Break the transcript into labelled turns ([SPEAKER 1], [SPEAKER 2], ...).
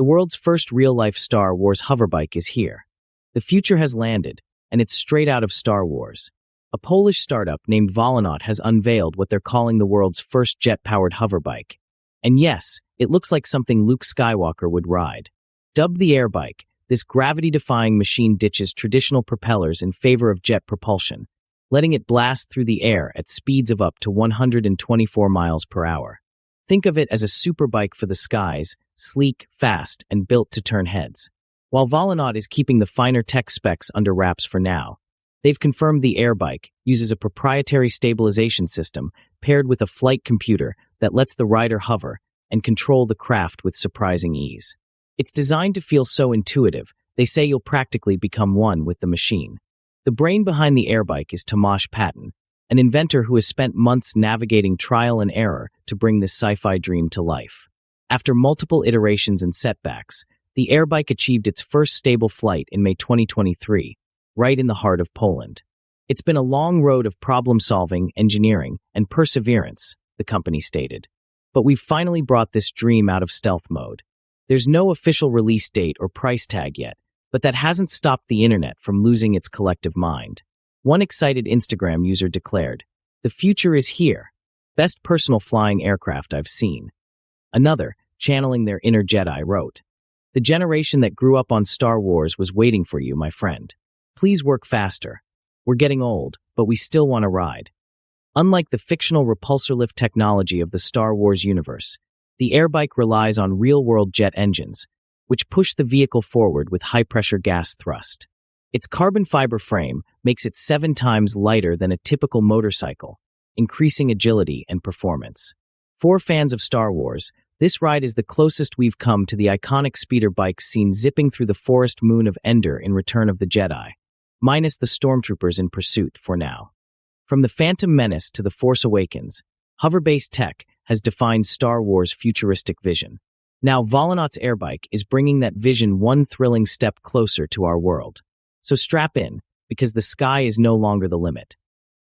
[SPEAKER 1] The world's first real-life Star Wars hoverbike is here. The future has landed, and it's straight out of Star Wars. A Polish startup named Volonaut has unveiled what they're calling the world's first jet-powered hoverbike. And yes, it looks like something Luke Skywalker would ride. Dubbed the AirBike, this gravity-defying machine ditches traditional propellers in favor of jet propulsion, letting it blast through the air at speeds of up to 124 miles per hour. Think of it as a superbike for the skies, sleek, fast, and built to turn heads. While Volonaut is keeping the finer tech specs under wraps for now, they've confirmed the AirBike uses a proprietary stabilization system paired with a flight computer that lets the rider hover and control the craft with surprising ease. It's designed to feel so intuitive, they say you'll practically become one with the machine. The brain behind the AirBike is Tomasz Patan, an inventor who has spent months navigating trial and error to bring this sci-fi dream to life. After multiple iterations and setbacks, the AirBike achieved its first stable flight in May 2023, right in the heart of Poland. It's been a long road of problem-solving, engineering, and perseverance, the company stated. But we've finally brought this dream out of stealth mode. There's no official release date or price tag yet, but that hasn't stopped the internet from losing its collective mind. One excited Instagram user declared, "The future is here. Best personal flying aircraft I've seen." Another, channeling their inner Jedi, wrote, "The generation that grew up on Star Wars was waiting for you, my friend. Please work faster. We're getting old, but we still want to ride." Unlike the fictional repulsor lift technology of the Star Wars universe, the AirBike relies on real-world jet engines, which push the vehicle forward with high-pressure gas thrust. Its carbon fiber frame makes it 7 times lighter than a typical motorcycle, increasing agility and performance. For fans of Star Wars, this ride is the closest we've come to the iconic speederbike seen zipping through the forest moon of Endor in Return of the Jedi, minus the stormtroopers in pursuit for now. From the Phantom Menace to the Force Awakens, hover-based tech has defined Star Wars' futuristic vision. Now Volonaut's AirBike is bringing that vision one thrilling step closer to our world. So strap in, because the sky is no longer the limit.